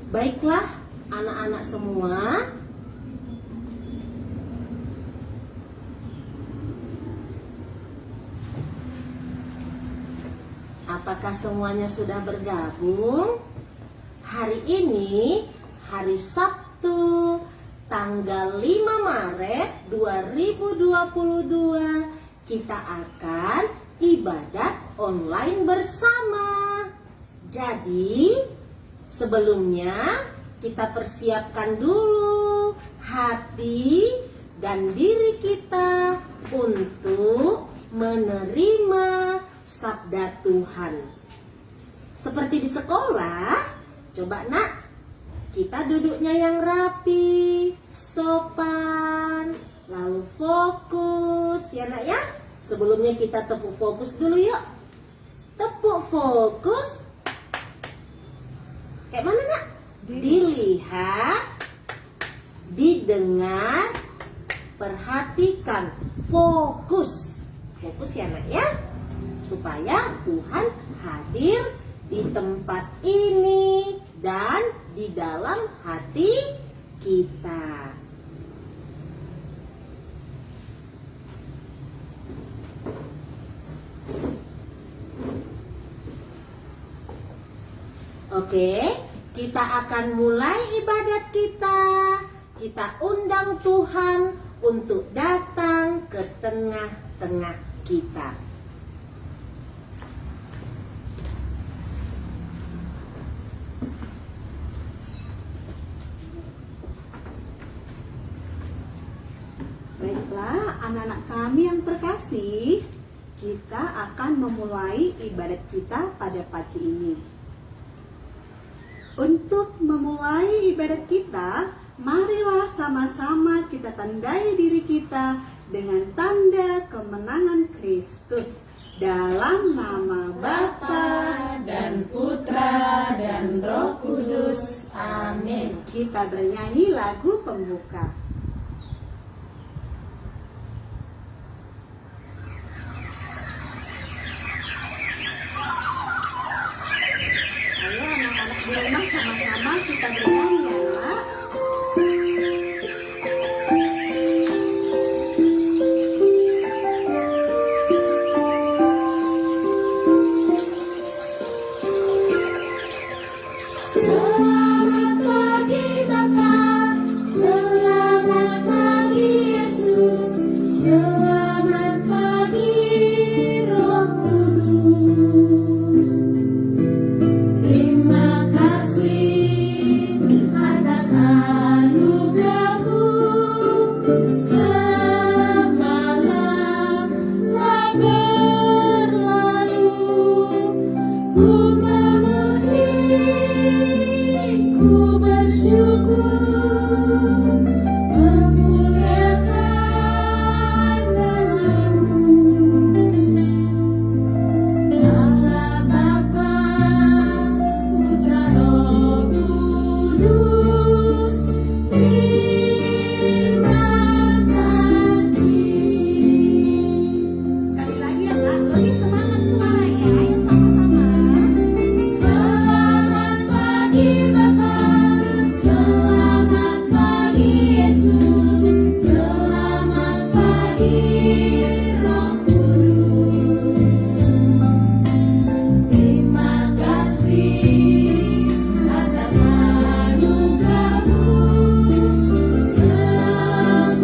Baiklah anak-anak semua, apakah semuanya sudah bergabung? Hari ini hari Sabtu tanggal 5 Maret 2022 kita akan ibadat online bersama. Jadi sebelumnya kita persiapkan dulu hati dan diri kita untuk menerima sabda Tuhan. Seperti di sekolah, coba nak, kita duduknya yang rapi, sopan, lalu fokus ya nak ya. Sebelumnya kita tepuk fokus dulu yuk. Tepuk fokus. Kayak mana nak? Dilihat, didengar, perhatikan, fokus. Fokus ya nak ya. Supaya Tuhan hadir di tempat ini dan di dalam hati kita. Oke, kita akan mulai ibadat kita. Kita undang Tuhan untuk datang ke tengah-tengah kita. Baiklah anak-anak kami yang terkasih, kita akan memulai ibadat kita pada pagi ini. Untuk memulai ibadat kita, marilah sama-sama kita tandai diri kita dengan tanda kemenangan Kristus. Dalam nama Bapa dan Putra dan Roh Kudus. Amin. Kita bernyanyi lagu pembuka. Ayo anak-anak di rumah sama-sama kita bernyanyi ya nak. Selamat pagi Bapa, selamat pagi Yesus, selamat pagi Roh Kudus. Terima kasih atas anugerah-Mu, semalam telah berlalu. Ku memuji, ku bersyukur, memuliakan nama-Mu. Allah Bapa, Putra Roh Kudus, terima kasih. Sekali lagi ya nak, lebih semangat suaranya. Ayo sama-sama. Selamat pagi Bapa, selamat pagi Yesus, selamat pagi Roh Kudus. Terima kasih atas anugerah-Mu, semalam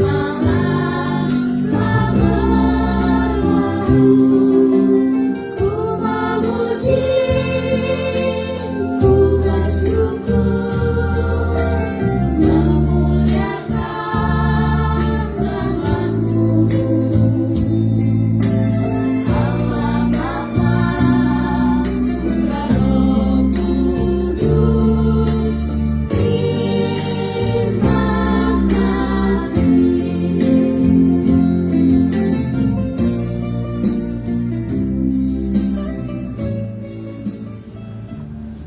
telah berlalu. Ku memuji, ku bersyukur, memuliakan nama-Mu. Allah Bapa, Putra Roh Kudus, terima kasih.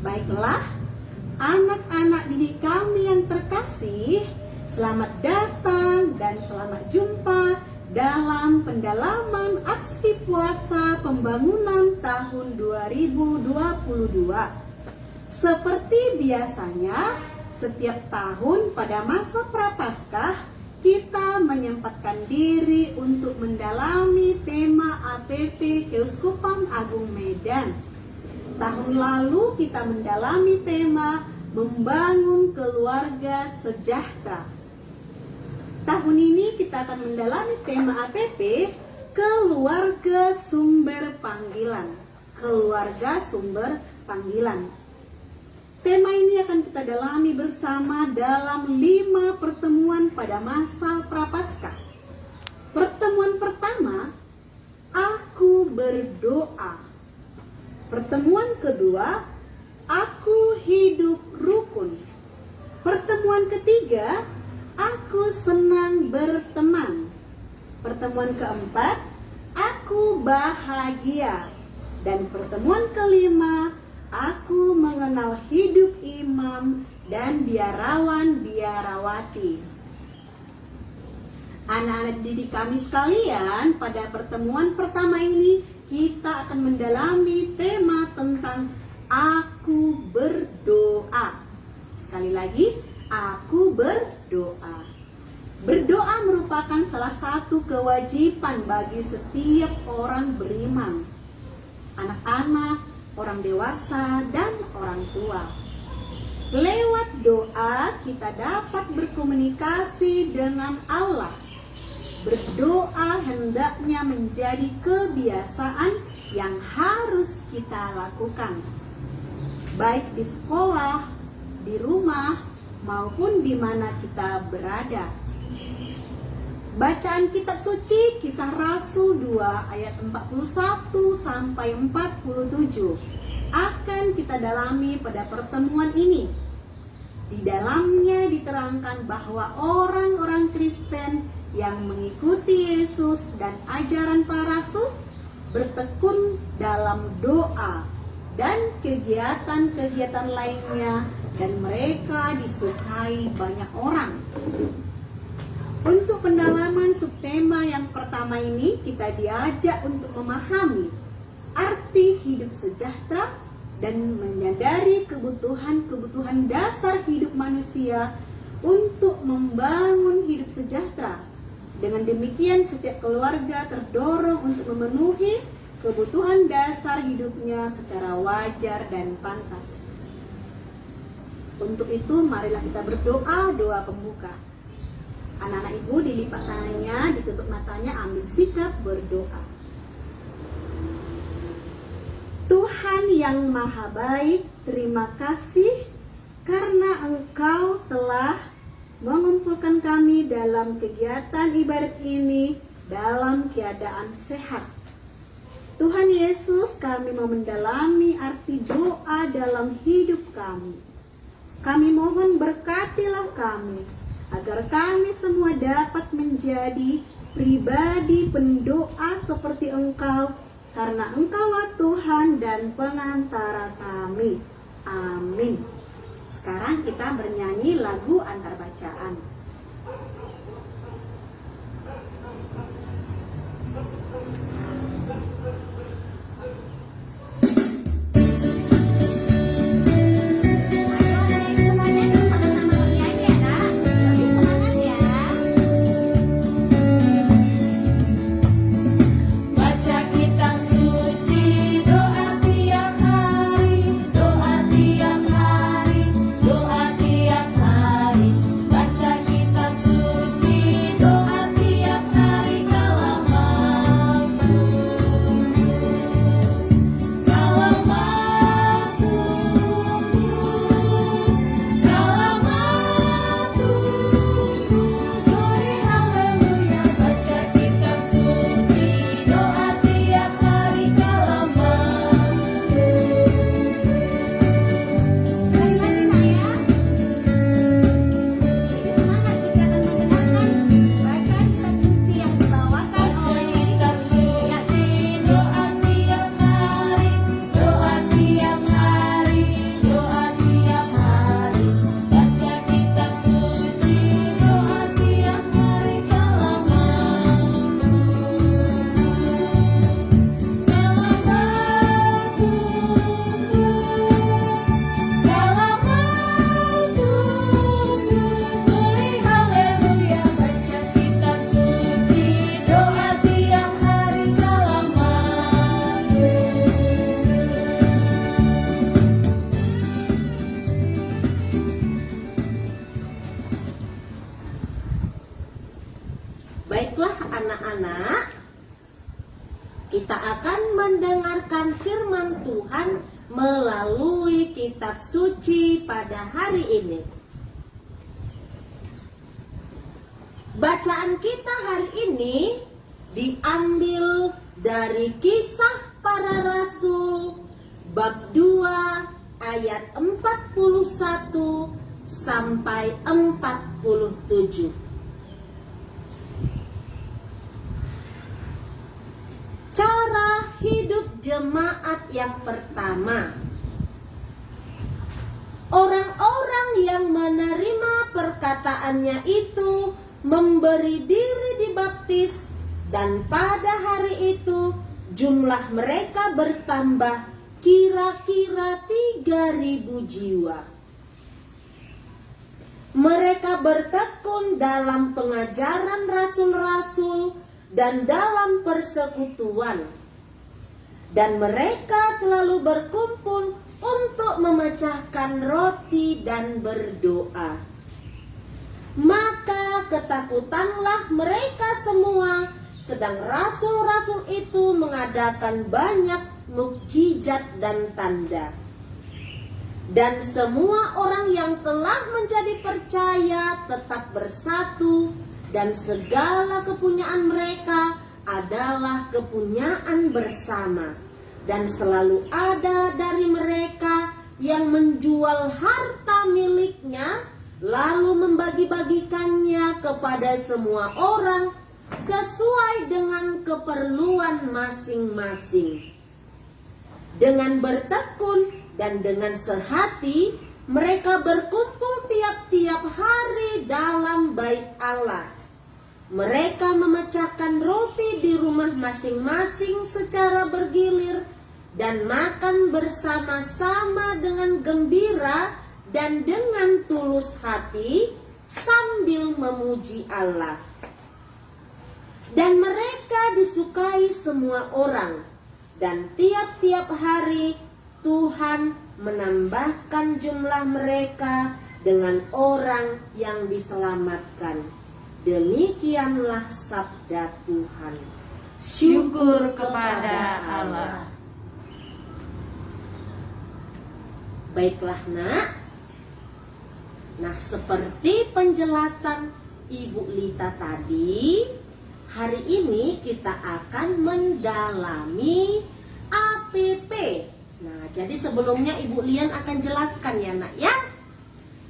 Baiklah, anak-anak didik kami yang terkasih, selamat datang dan selamat jumpa dalam pendalaman aksi puasa pembangunan tahun 2022. Seperti biasanya, setiap tahun pada masa Prapaskah, kita menyempatkan diri untuk mendalami tema APP Keuskupan Agung Medan. Tahun lalu kita mendalami tema Membangun Keluarga Sejahtera. Tahun ini kita akan mendalami tema APP Keluarga Sumber Panggilan. Keluarga Sumber Panggilan. Tema ini akan kita dalami bersama dalam 5 pertemuan pada masa Prapaskah. Pertemuan pertama, aku berdoa. Pertemuan kedua, aku hidup rukun. Pertemuan ketiga, aku senang berteman. Pertemuan keempat, aku bahagia. Dan pertemuan kelima, aku mengenal hidup imam dan biarawan-biarawati. Anak-anak didik kami sekalian, pada pertemuan pertama ini kita akan mendalami tema tentang aku berdoa. Sekali lagi, aku berdoa. Berdoa merupakan salah satu kewajiban bagi setiap orang beriman. Anak-anak, orang dewasa, dan orang tua. Lewat doa kita dapat berkomunikasi dengan Allah. Berdoa hendaknya menjadi kebiasaan yang harus kita lakukan, baik di sekolah, di rumah, maupun di mana kita berada. Bacaan kitab suci Kisah Rasul 2 ayat 41 sampai 47 akan kita dalami pada pertemuan ini. Di dalamnya diterangkan bahwa orang-orang Kristen yang mengikuti Yesus dan ajaran para rasul bertekun dalam doa dan kegiatan-kegiatan lainnya, dan mereka disukai banyak orang. Untuk pendalaman subtema yang pertama ini, kita diajak untuk memahami arti hidup sejahtera dan menyadari kebutuhan-kebutuhan dasar hidup manusia untuk membangun hidup sejahtera. Dengan demikian, setiap keluarga terdorong untuk memenuhi kebutuhan dasar hidupnya secara wajar dan pantas. Untuk itu, marilah kita berdoa doa pembuka. Anak-anak ibu dilipat tangannya, ditutup matanya, ambil sikap berdoa. Tuhan yang maha baik, terima kasih karena Engkau telah mengumpulkan kami dalam kegiatan ibadat ini dalam keadaan sehat. Tuhan Yesus, kami mau mendalami arti doa dalam hidup kami. Kami mohon berkatilah kami, agar kami semua dapat menjadi pribadi pendoa seperti Engkau, karena Engkaulah Tuhan dan pengantara kami. Amin. Sekarang kita bernyanyi lagu antar bacaan. Doa tiap hari kalau mampu. anak-anak, kita akan mendengarkan firman Tuhan melalui kitab suci pada hari ini. Bacaan kita hari ini diambil dari Kisah Para Rasul bab 2 ayat 41 sampai 47. Cara hidup jemaat yang pertama. Orang-orang yang menerima perkataannya itu memberi diri dibaptis, dan pada hari itu jumlah mereka bertambah kira-kira 3.000 jiwa. Mereka bertekun dalam pengajaran rasul-rasul dan dalam persekutuan, dan mereka selalu berkumpul untuk memecahkan roti dan berdoa. Maka ketakutanlah mereka semua, sedang rasul-rasul itu mengadakan banyak mukjizat dan tanda. Dan semua orang yang telah menjadi percaya tetap bersatu, dan segala kepunyaan mereka adalah kepunyaan bersama. Dan selalu ada dari mereka yang menjual harta miliknya, lalu membagi-bagikannya kepada semua orang sesuai dengan keperluan masing-masing. Dengan bertekun dan dengan sehati, mereka berkumpul tiap-tiap hari dalam bait Allah. Mereka memecahkan roti di rumah masing-masing secara bergilir dan makan bersama-sama dengan gembira dan dengan tulus hati sambil memuji Allah. Dan mereka disukai semua orang, dan tiap-tiap hari Tuhan menambahkan jumlah mereka dengan orang yang diselamatkan. Demikianlah sabda Tuhan. Syukur kepada Allah. Baiklah nak. Nah, seperti penjelasan Ibu Lita tadi, hari ini kita akan mendalami APP. Nah, jadi sebelumnya Ibu Lian akan jelaskan ya nak ya,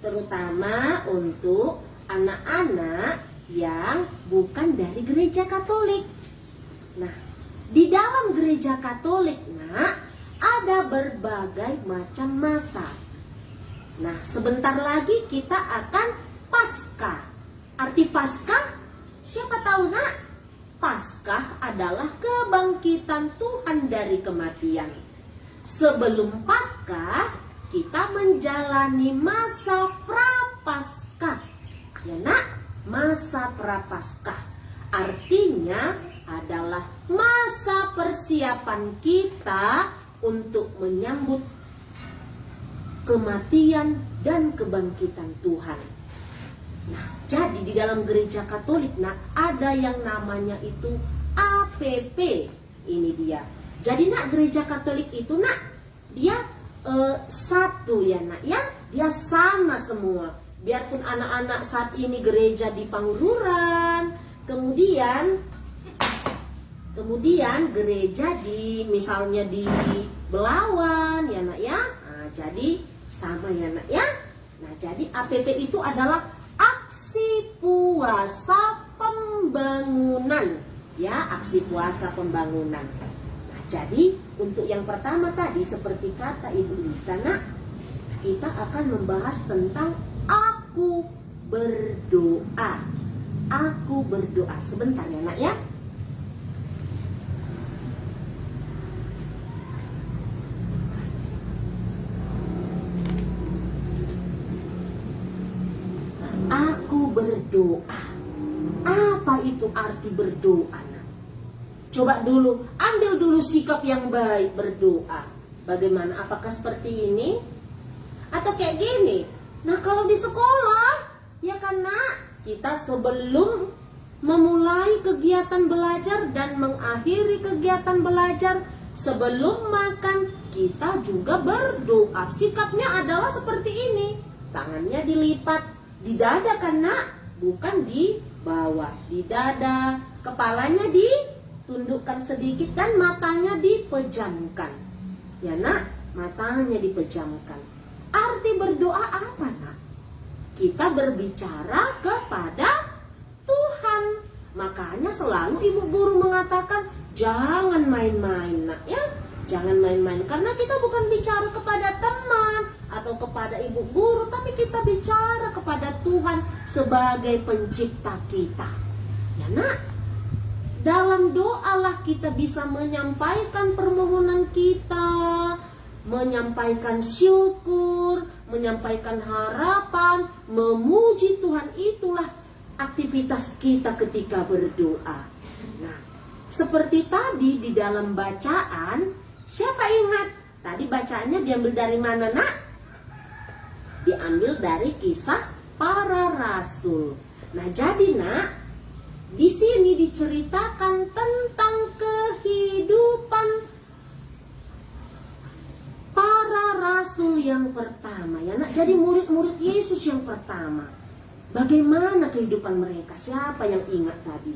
terutama untuk anak-anak yang bukan dari gereja Katolik. Nah, di dalam gereja Katolik nak, ada berbagai macam masa. Nah, sebentar lagi kita akan Paskah. Arti Paskah, siapa tahu nak? Paskah adalah kebangkitan Tuhan dari kematian. Sebelum Paskah, kita menjalani masa Prapaskah. Ya nak, masa Prapaskah artinya adalah masa persiapan kita untuk menyambut kematian dan kebangkitan Tuhan. Nah, jadi di dalam gereja Katolik nak, ada yang namanya itu APP. Ini dia. Jadi nak, gereja Katolik itu nak, dia satu ya nak ya, dia sama semua. Biarpun anak-anak saat ini gereja di Pangururan, kemudian gereja di misalnya di Belawan ya nak ya. Nah, jadi sama ya nak ya. Nah, jadi APP itu adalah aksi puasa pembangunan ya, aksi puasa pembangunan. Nah, jadi untuk yang pertama tadi seperti kata Ibu Lita nak, kita akan membahas tentang aku berdoa. Aku berdoa. Sebentar ya nak ya. Aku berdoa. Apa itu arti berdoa nak? Coba dulu, ambil dulu sikap yang baik berdoa. Bagaimana? Apakah seperti ini? Atau kayak gini? Nah, kalau di sekolah, ya kan nak, kita sebelum memulai kegiatan belajar dan mengakhiri kegiatan belajar. Sebelum makan kita juga berdoa. Sikapnya adalah seperti ini. Tangannya dilipat di dada kan nak? Bukan di bawah, di dada. Kepalanya ditundukkan sedikit dan matanya dipejamkan. Ya nak, matanya dipejamkan. Arti berdoa apa nak? Kita berbicara kepada Tuhan. Makanya selalu ibu guru mengatakan jangan main-main nak ya. Jangan main-main karena kita bukan bicara kepada teman atau kepada ibu guru, tapi kita bicara kepada Tuhan sebagai pencipta kita. Ya nak, dalam doalah kita bisa menyampaikan permohonan kita, menyampaikan syukur, menyampaikan harapan, memuji Tuhan. Itulah aktivitas kita ketika berdoa. Nah, seperti tadi di dalam bacaan, siapa ingat? Tadi bacaannya diambil dari mana nak? Diambil dari Kisah Para Rasul. Nah, jadi nak, di sini diceritakan tentang kehidupan para rasul yang pertama ya nak. Jadi murid-murid Yesus yang pertama. Bagaimana kehidupan mereka? Siapa yang ingat tadi?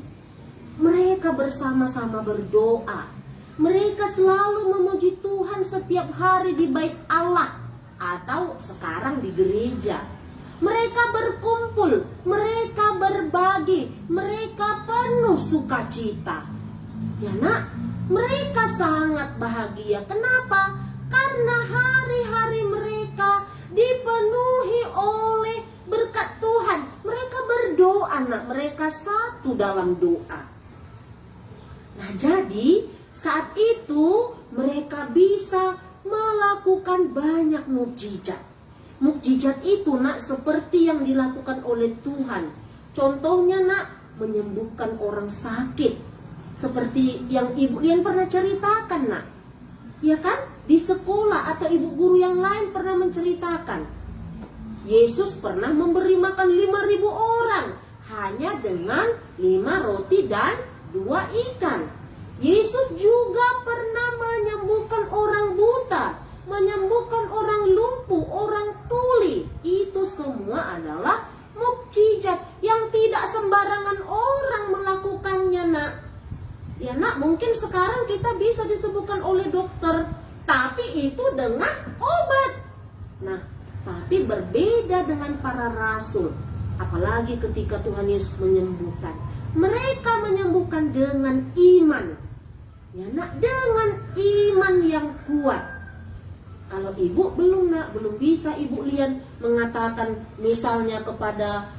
Mereka bersama-sama berdoa. Mereka selalu memuji Tuhan setiap hari di bait Allah atau sekarang di gereja. Mereka berkumpul, mereka berbagi, mereka penuh sukacita. Ya nak, mereka sangat bahagia. Kenapa? Karena hari-hari mereka dipenuhi oleh berkat Tuhan. Mereka berdoa nak, mereka satu dalam doa. Nah, jadi saat itu mereka bisa melakukan banyak mukjizat. Mukjizat itu nak seperti yang dilakukan oleh Tuhan. Contohnya nak, menyembuhkan orang sakit. Seperti yang ibu Lian pernah ceritakan nak. Ya kan? Di sekolah atau ibu guru yang lain pernah menceritakan. Yesus pernah memberi makan 5.000 orang hanya dengan 5 roti dan 2 ikan. Yesus juga pernah menyembuhkan orang buta, menyembuhkan orang lumpuh, orang tuli. Itu semua adalah mukjizat yang tidak sembarangan orang melakukannya nak. Ya nak, mungkin sekarang kita bisa disembuhkan oleh dokter, tapi itu dengan obat. Nah, tapi berbeda dengan para rasul. Apalagi ketika Tuhan Yesus menyembuhkan. Mereka menyembuhkan dengan iman. Ya nak, dengan iman yang kuat. Kalau ibu belum nak, belum bisa ibu Lian mengatakan misalnya kepada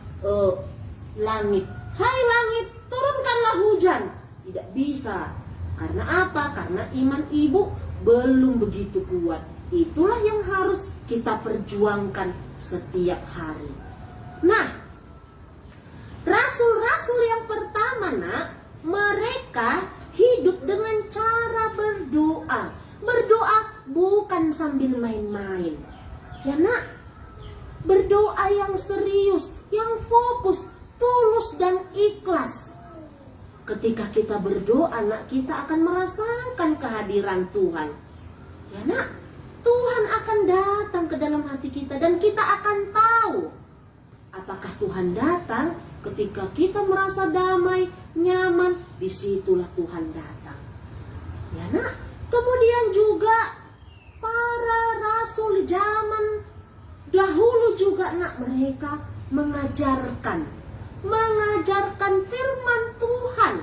langit, hai langit, turunkanlah hujan. Tidak bisa. Karena apa? Karena iman ibu belum begitu kuat. Itulah yang harus kita perjuangkan setiap hari. Nah, rasul-rasul yang pertama nak, mereka hidup dengan cara berdoa. Berdoa bukan sambil main-main. Ya nak, berdoa yang serius, yang fokus, tulus dan ikhlas. Ketika kita berdoa nak, kita akan merasakan kehadiran Tuhan. Ya nak, Tuhan akan datang ke dalam hati kita dan kita akan tahu apakah Tuhan datang ketika kita merasa damai, nyaman. Disitulah Tuhan datang. Ya nak, kemudian juga para rasul zaman dahulu juga nak, mereka mengajarkan firman Tuhan.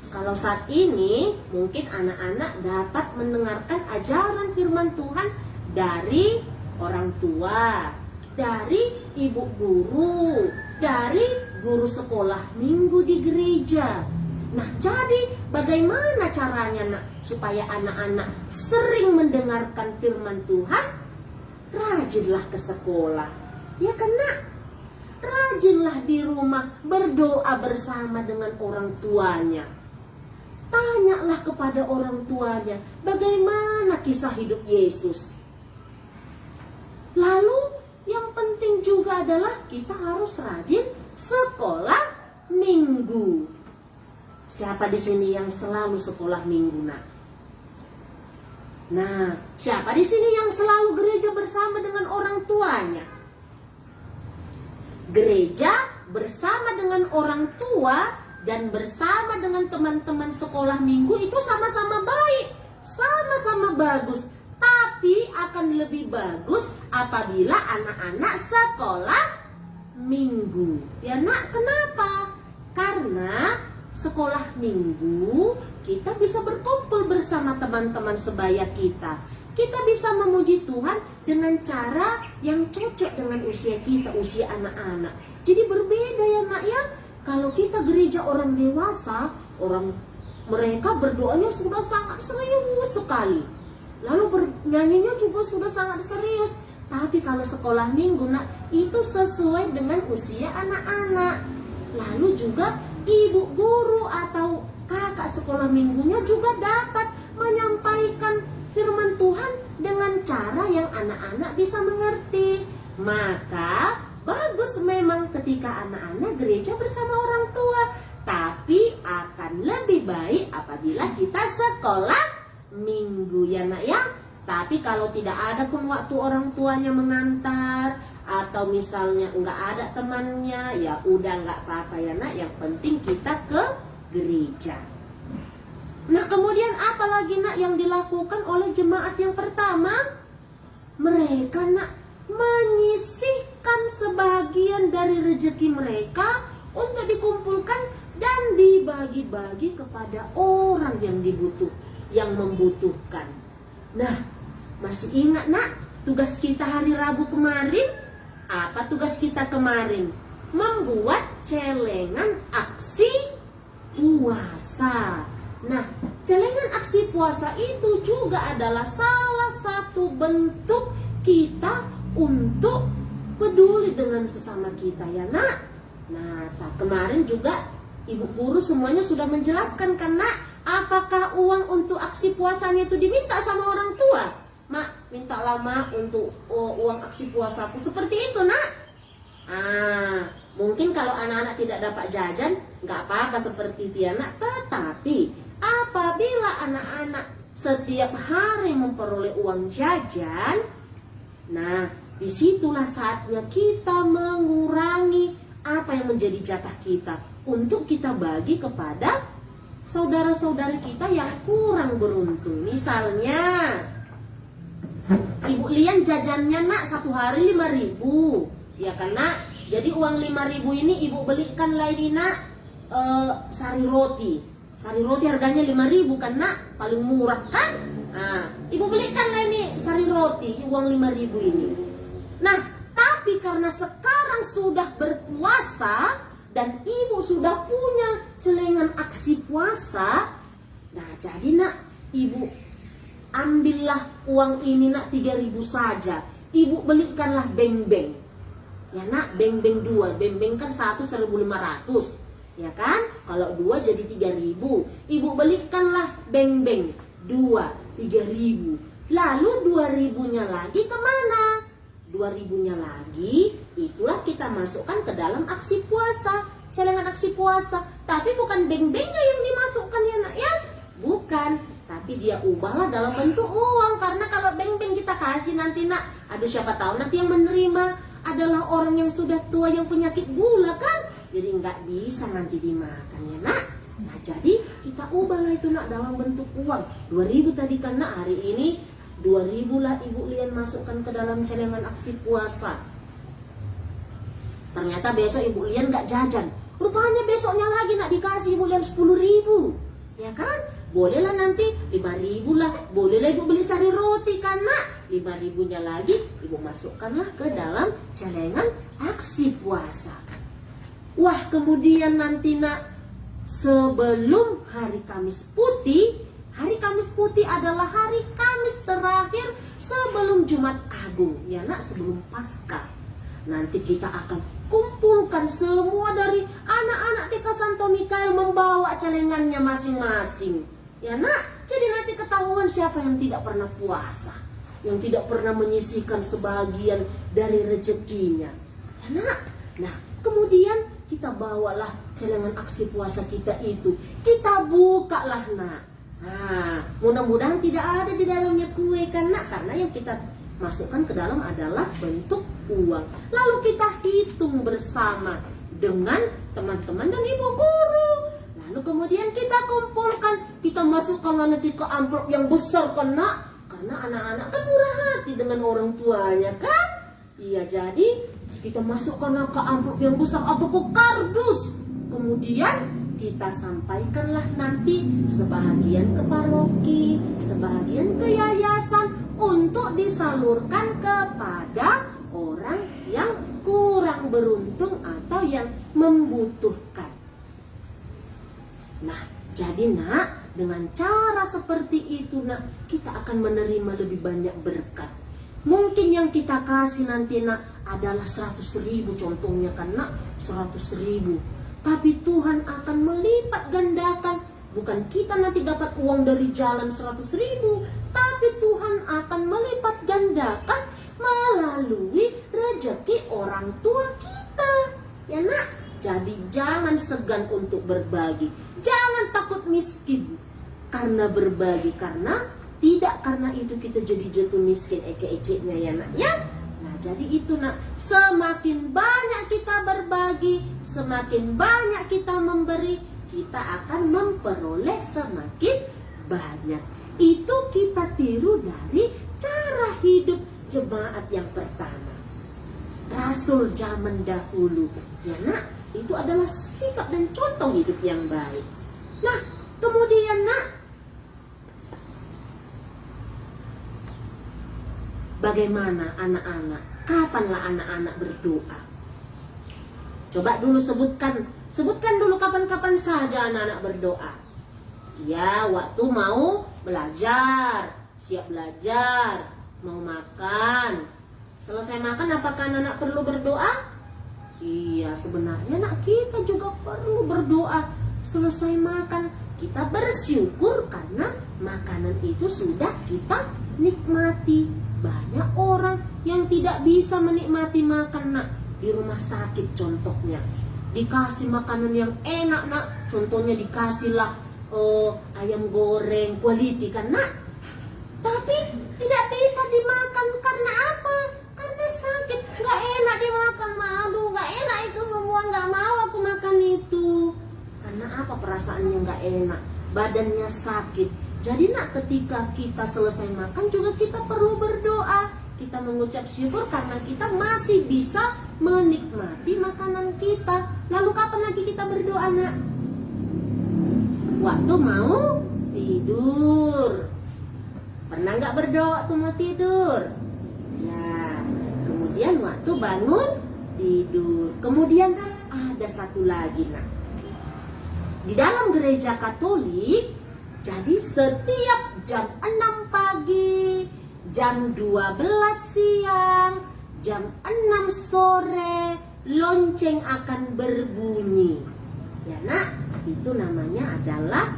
Kalau saat ini mungkin anak-anak dapat mendengarkan ajaran firman Tuhan dari orang tua, dari ibu guru, dari guru sekolah minggu di gereja. Nah, jadi bagaimana caranya nak supaya anak-anak sering mendengarkan firman Tuhan? Rajinlah ke sekolah. Ya kan nak? Rajinlah di rumah berdoa bersama dengan orang tuanya. Tanyalah kepada orang tuanya bagaimana kisah hidup Yesus. Lalu yang penting juga adalah kita harus rajin sekolah Minggu. Siapa di sini yang selalu sekolah Minggu, Nak? Nah, siapa di sini yang selalu gereja bersama dengan orang tuanya? Gereja bersama dengan orang tua dan bersama dengan teman-teman sekolah Minggu itu sama-sama baik, sama-sama bagus. Tapi akan lebih bagus apabila anak-anak sekolah Minggu. Ya, Nak, kenapa? Karena sekolah Minggu kita bisa berkumpul bersama teman-teman sebaya kita. Kita bisa memuji Tuhan dengan cara yang cocok dengan usia kita, usia anak-anak. Jadi berbeda ya, Nak, ya. Kalau kita gereja orang dewasa, mereka berdoanya sudah sangat serius sekali. Lalu bernyanyinya juga sudah sangat serius. Tapi kalau sekolah Minggu, Nak, itu sesuai dengan usia anak-anak. Lalu juga ibu guru atau kakak sekolah minggunya juga dapat menyampaikan firman Tuhan dengan cara yang anak-anak bisa mengerti. Maka bagus memang ketika anak-anak gereja bersama orang tua. Tapi akan lebih baik apabila kita sekolah Minggu, ya, Nak, ya. Tapi kalau tidak ada pun waktu orang tuanya mengantar, atau misalnya nggak ada temannya, ya udah nggak apa-apa ya, Nak. Yang penting kita ke gereja. Nah, kemudian apa lagi, Nak, yang dilakukan oleh jemaat yang pertama? Mereka, Nak, menyisihkan sebagian dari rezeki mereka untuk dikumpulkan dan dibagi-bagi kepada orang yang membutuhkan. Nah, masih ingat, Nak, tugas kita hari Rabu kemarin? Apa tugas kita kemarin? Membuat celengan aksi puasa. Nah, celengan aksi puasa itu juga adalah salah satu bentuk kita untuk peduli dengan sesama kita, ya, Nak. Nah, kemarin juga ibu guru semuanya sudah menjelaskan kan, Nak, apakah uang untuk aksi puasanya itu diminta sama orang tua? Mak, mintalah, Mak, untuk uang aksi puasaku. Seperti itu, Nak. Mungkin kalau anak-anak tidak dapat jajan, nggak apa-apa seperti itu, ya, Nak. Tetapi apabila anak-anak setiap hari memperoleh uang jajan, nah, disitulah saatnya kita mengurangi apa yang menjadi jatah kita untuk kita bagi kepada saudara-saudara kita yang kurang beruntung. Misalnya, Ibu Lian jajannya, Nak, satu hari 5.000, ya kan, Nak? Jadi uang 5.000 ini ibu belikan lagi, Nak, sari roti. Sari roti harganya 5.000 kan, Nak? Paling murah kan? Nah, ibu belikan lah ini sari roti, uang 5.000 ini. Nah, tapi karena sekarang sudah berpuasa dan ibu sudah punya celengan aksi puasa, nah jadi, Nak, ibu ambillah uang ini, Nak, 3.000 saja. Ibu belikanlah beng-beng. Ya, Nak, beng-beng 2. Beng-beng kan 1.500. Ya kan? Kalau 2 jadi 3.000. Ibu belikanlah beng-beng 2, 3.000. Lalu 2.000-nya lagi kemana? 2.000-nya lagi itulah kita masukkan ke dalam aksi puasa, celengan aksi puasa. Tapi bukan beng-bengnya yang dimasukkan, ya, Nak, ya. Bukan, tapi dia ubahlah dalam bentuk uang. Karena kalau beng-beng kita kasih nanti, Nak, aduh, siapa tahu nanti yang menerima adalah orang yang sudah tua yang penyakit gula kan, jadi nggak bisa nanti dimakan, ya, Nak. Nah, jadi kita ubahlah itu, Nak, dalam bentuk uang. 2.000 tadi kan, Nak, hari ini 2.000 lah Ibu Lian masukkan ke dalam celengan aksi puasa. Ternyata besok Ibu Lian nggak jajan, rupanya besoknya lagi, Nak, dikasih Ibu Lian 10.000, ya kan? Bolehlah nanti 5.000 lah, bolehlah Ibu beli sari roti kan, Nak. 5.000-nya lagi Ibu masukkanlah ke dalam celengan aksi puasa. Wah, kemudian nanti, Nak, sebelum hari Kamis Putih. Hari Kamis Putih adalah hari Kamis terakhir sebelum Jumat Agung, ya, Nak, sebelum Paskah. Nanti kita akan kumpulkan semua dari anak-anak TK Santo Mikael membawa celengannya masing-masing, ya, Nak. Jadi nanti ketahuan siapa yang tidak pernah puasa, yang tidak pernah menyisihkan sebagian dari rezekinya, ya, Nak. Nah, kemudian kita bawalah celengan aksi puasa kita itu. Kita bukalah nak. Nah, mudah-mudahan tidak ada di dalamnya kue kan nak, karena yang kita masukkan ke dalam adalah bentuk uang. Lalu kita hitung bersama dengan teman-teman dan ibu guru. Lalu kemudian kita kumpulkan, kita masukkan nanti ke amplop yang besar kan nak, karena anak-anak kan murah hati dengan orang tuanya kan. Iya, jadi kita masukkan ke amplop yang besar atau ke kardus. Kemudian kita sampaikanlah nanti sebahagian ke paroki, sebahagian ke yayasan untuk disalurkan kepada orang yang kurang beruntung atau yang membutuhkan. Nah, jadi nak, dengan cara seperti itu nak, kita akan menerima lebih banyak berkat. Mungkin yang kita kasih nanti nak adalah 100.000 contohnya kan nak, 100.000. Tapi Tuhan akan melipat gandakan. Bukan kita nanti dapat uang dari jalan 100.000, tapi Tuhan akan melipat gandakan melalui rezeki orang tua kita. Ya nak, jadi jangan segan untuk berbagi. Jangan takut miskin karena berbagi, karena tidak karena itu kita jadi jatuh miskin ecek-eceknya ya nak ya. Nah, jadi itu nak, semakin banyak kita berbagi, semakin banyak kita memberi, kita akan memperoleh semakin banyak. Itu kita tiru dari cara hidup jemaat yang pertama, Rasul zaman dahulu. Ya nak, itu adalah sikap dan contoh hidup yang baik. Nah, kemudian nak, bagaimana anak-anak? Kapanlah anak-anak berdoa? Coba dulu sebutkan dulu kapan-kapan saja anak-anak berdoa. Ya, waktu mau belajar, siap belajar, mau makan. Selesai makan, apakah anak-anak perlu berdoa? Iya, sebenarnya nak, kita juga perlu berdoa. Selesai makan, kita bersyukur karena makanan itu sudah kita nikmati. Banyak orang yang tidak bisa menikmati makan nak, di rumah sakit contohnya. Dikasih makanan yang enak nak, contohnya dikasihlah ayam goreng quality kan nak, tapi tidak bisa dimakan. Karena apa? Karena sakit, nggak enak dimakan. Aduh, nggak enak itu semua, nggak mau aku makan itu. Karena apa? Perasaannya nggak enak, badannya sakit. Jadi nak, ketika kita selesai makan juga kita perlu berdoa. Kita mengucap syukur karena kita masih bisa menikmati makanan kita. Lalu kapan lagi kita berdoa nak? Waktu mau tidur. Pernah nggak berdoa waktu mau tidur? Ya. Kemudian waktu bangun tidur. Kemudian ada satu lagi nak. Di dalam gereja Katolik, jadi setiap jam 6 pagi, jam 12 siang, jam 6 sore, lonceng akan berbunyi. Ya nak, itu namanya adalah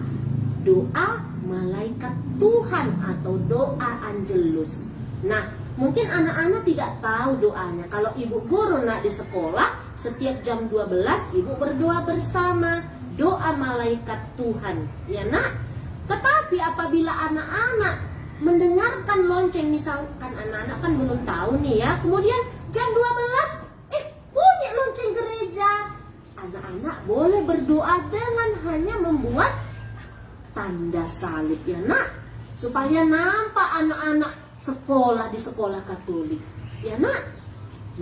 doa malaikat Tuhan atau doa Angelus. Nah, mungkin anak-anak tidak tahu doanya. Kalau ibu guru nak di sekolah, setiap jam 12 ibu berdoa bersama doa malaikat Tuhan. Ya nak. Tetapi apabila anak-anak mendengarkan lonceng, misalkan anak-anak kan belum tahu nih ya, kemudian jam 12 bunyi lonceng gereja, anak-anak boleh berdoa dengan hanya membuat tanda salib ya nak, supaya nampak anak-anak sekolah di sekolah Katolik ya nak.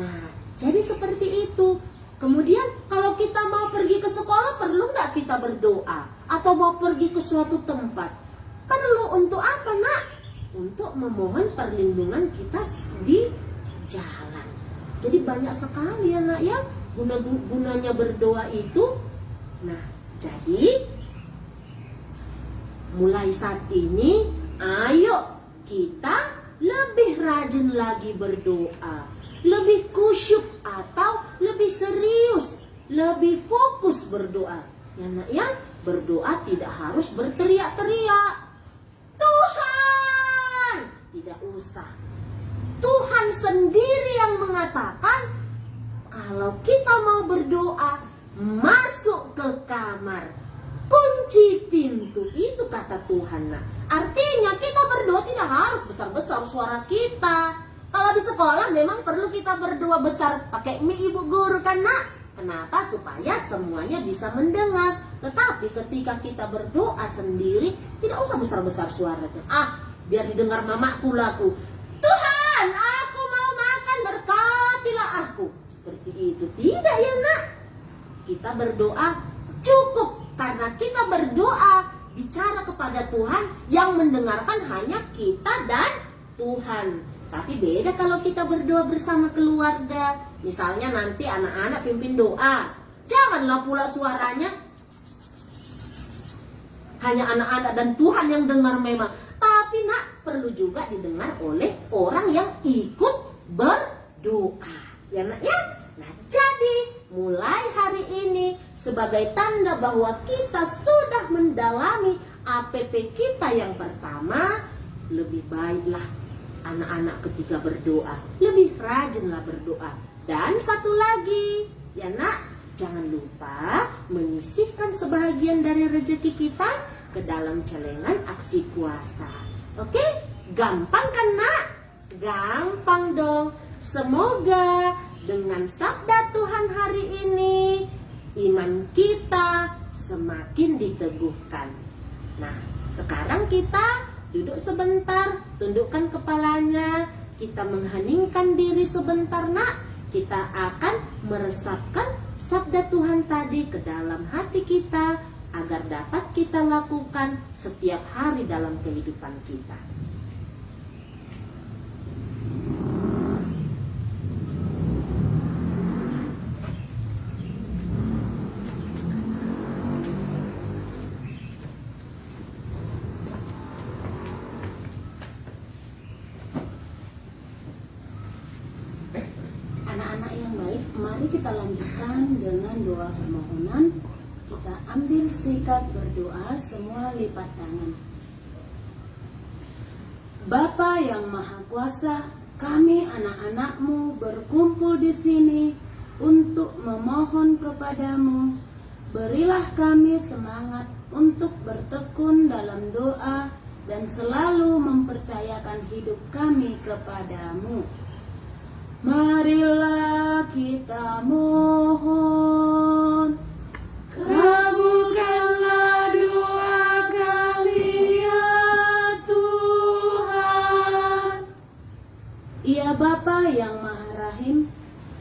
Nah, jadi seperti itu. Kemudian kalau kita mau pergi ke sekolah, perlu nggak kita berdoa? Atau mau pergi ke suatu tempat, perlu untuk apa nak? Untuk memohon perlindungan kita di jalan. Jadi banyak sekali ya nak ya gunanya berdoa itu. Nah, jadi mulai saat ini ayo kita lebih rajin lagi berdoa, lebih khusyuk atau lebih serius, lebih fokus berdoa. Ya nak ya, berdoa tidak harus berteriak-teriak. Tuhan, tidak usah. Tuhan sendiri yang mengatakan kalau kita mau berdoa, masuk ke kamar, kunci pintu. Itu kata Tuhan. Nah, artinya kita berdoa tidak harus besar-besar suara kita. Kalau di sekolah memang perlu kita berdoa besar pakai mi ibu guru kan nak? Kenapa? Supaya semuanya bisa mendengar. Tetapi ketika kita berdoa sendiri, tidak usah besar-besar suaranya. Biar didengar mamaku laku. Tuhan, aku mau makan, berkatilah aku. Seperti itu. Tidak ya nak. Kita berdoa cukup. Karena kita berdoa, bicara kepada Tuhan, yang mendengarkan hanya kita dan Tuhan. Tapi beda kalau kita berdoa bersama keluarga. Misalnya nanti anak-anak pimpin doa, janganlah pula suaranya hanya anak-anak dan Tuhan yang dengar memang. Tapi nak, perlu juga didengar oleh orang yang ikut berdoa. Ya nak ya? Nah jadi mulai hari ini sebagai tanda bahwa kita sudah mendalami APP kita yang pertama, lebih baiklah anak-anak ketika berdoa, lebih rajinlah berdoa. Dan satu lagi, ya nak, jangan lupa menyisihkan sebahagian dari rezeki kita ke dalam celengan aksi kuasa. Oke? Gampang kan nak? Gampang dong. Semoga dengan sabda Tuhan hari ini, iman kita semakin diteguhkan. Nah, sekarang kita duduk sebentar, tundukkan kepalanya, kita mengheningkan diri sebentar nak. Kita akan meresapkan sabda Tuhan tadi ke dalam hati kita agar dapat kita lakukan setiap hari dalam kehidupan kita. Anak-anak yang baik, mari kita lanjutkan dengan doa permohonan. Kita ambil sikap berdoa, semua lipat tangan. Bapa yang Maha Kuasa, kami anak-anak-Mu berkumpul di sini untuk memohon kepadamu. Berilah kami semangat untuk bertekun dalam doa dan selalu mempercayakan hidup kami kepadamu. Marilah kita mohon, kabulkanlah doa kami ya Tuhan. Ya Bapa yang Maha Rahim,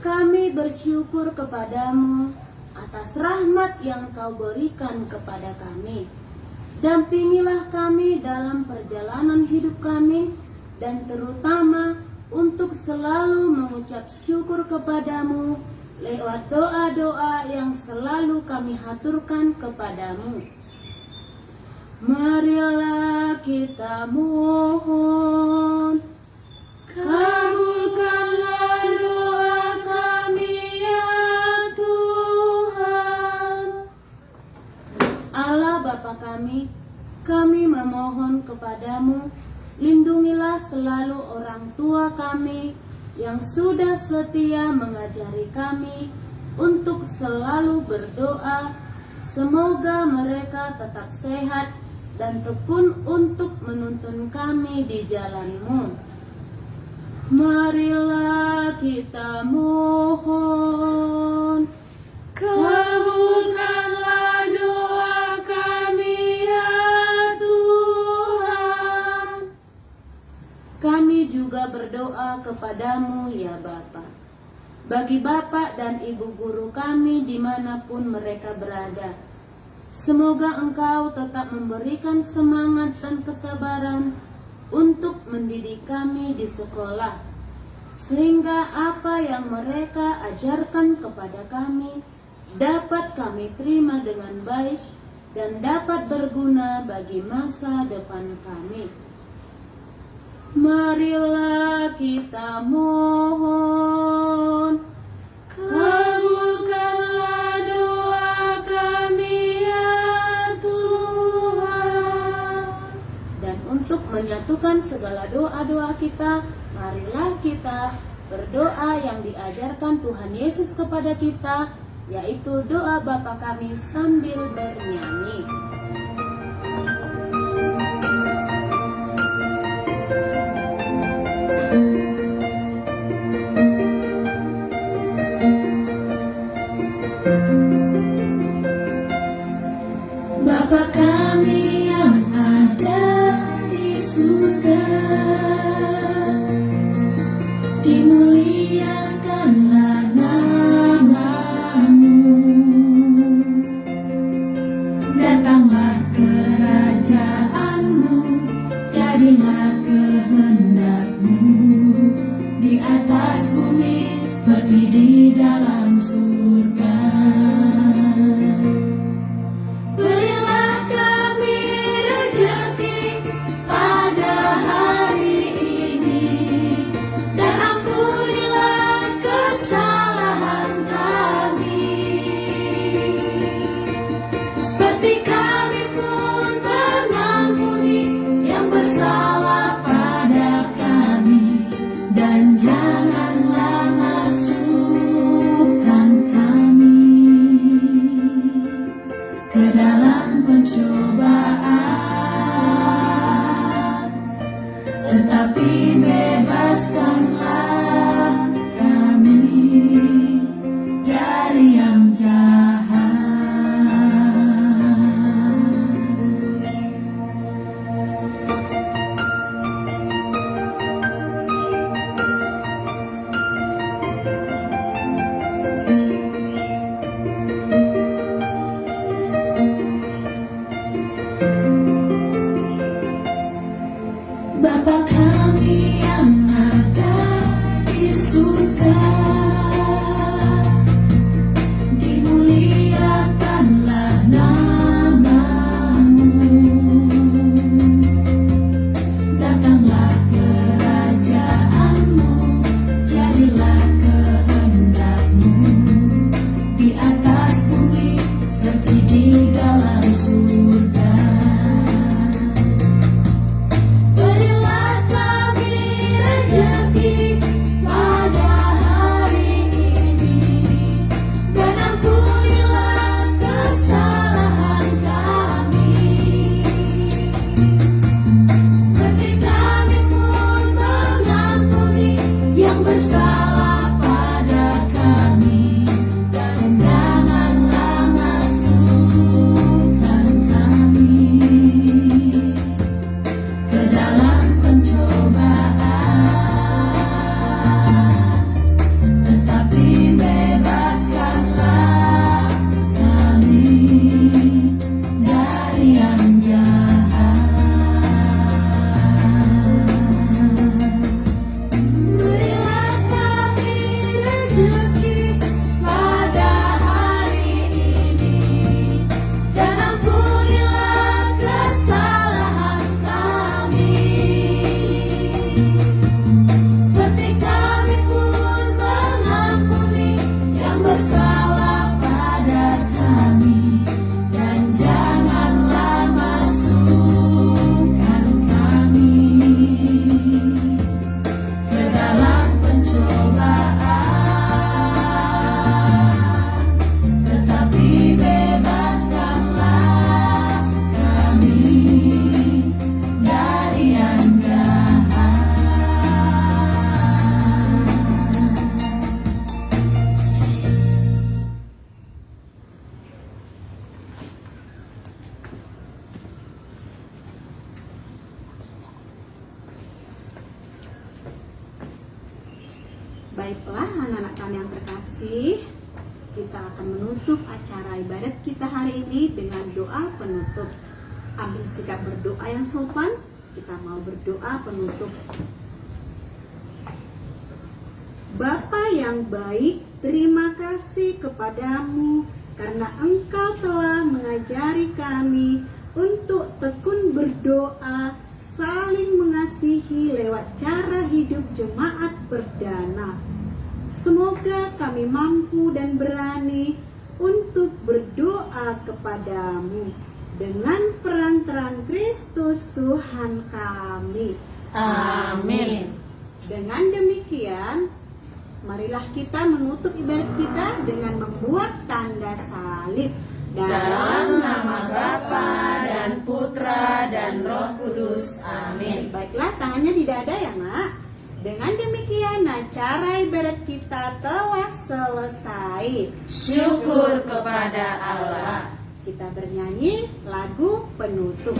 kami bersyukur kepadamu atas rahmat yang Kau berikan kepada kami. Dampingilah kami dalam perjalanan hidup kami, dan terutama untuk selalu mengucap syukur kepadamu lewat doa-doa yang selalu kami haturkan kepadamu. Marilah kita mohon, kabulkanlah doa kami ya Tuhan. Allah Bapa kami memohon kepadamu, lindungilah selalu orang tua kami yang sudah setia mengajari kami untuk selalu berdoa. Semoga mereka tetap sehat dan tekun untuk menuntun kami di jalan-Mu. Marilah kita mohon, kabulkanlah doa kami ya Tuhan. Kami juga berdoa kepadamu ya Bapa, bagi Bapak dan Ibu guru kami dimanapun mereka berada. Semoga Engkau tetap memberikan semangat dan kesabaran untuk mendidik kami di sekolah, sehingga apa yang mereka ajarkan kepada kami dapat kami terima dengan baik dan dapat berguna bagi masa depan kami. Marilah kita mohon, kabulkanlah doa kami ya Tuhan. Dan untuk menyatukan segala doa-doa kita, marilah kita berdoa yang diajarkan Tuhan Yesus kepada kita yaitu doa Bapa kami sambil bernyanyi. Bapa kami yang ada di surga, dimuliakanlah nama-Mu. Datanglah kerajaan-Mu, jadilah kehendak-Mu di atas bumi seperti di dalam surga. Berilah kami rezeki pada hari ini, dan ampunilah kesalahan kami, seperti kami pun mengampuni yang bersalah pada kami. Dan janganlah masukkan kami ke dalam pencobaan, tetapi bebaskanlah kami dari yang jahat. Bapa kami yang ada di surga, dimuliakanlah nama-Mu. Datanglah kerajaan-Mu, jadilah kehendak-Mu di atas bumi seperti di dalam surga. Berilah kami rezeki pada hari ini, dan ampunilah kesalahan kami, seperti kami pun mengampuni yang bersalah pada kami. Dan janganlah masukkan kami ke dalam pencobaan, tetapi bebaskanlah kami dari yang jahat. Berilah kami rezeki pada hari ini, dan ampunilah kesalahan kami, seperti kami pun mengampuni yang bersalah pada kami. Dan janganlah masukkan kami ke dalam pencobaan, tetapi bebaskanlah kami dari yang jahat. Baiklah anak-anak kami yang terkasih, kita akan menutup acara ibadat kita hari ini dengan doa penutup. Ambil sikap berdoa yang sopan, kita mau berdoa penutup. Bapa yang baik, terima kasih kepadamu karena Engkau telah mengajari kami untuk tekun berdoa, saling mengasihi lewat cara hidup jemaat perdana. Semoga kami mampu dan berani untuk berdoa kepadamu dengan perantaraan Kristus Tuhan kami. Amin. Dengan demikian, marilah kita menutup ibadat kita dengan membuat tanda salib. Dalam nama Bapa dan Putra dan Roh Kudus. Amin. Baiklah, tangannya di dada ya, Mak. Dengan demikian, acara ibadat kita telah selesai. Syukur kepada Allah. Kita bernyanyi lagu penutup.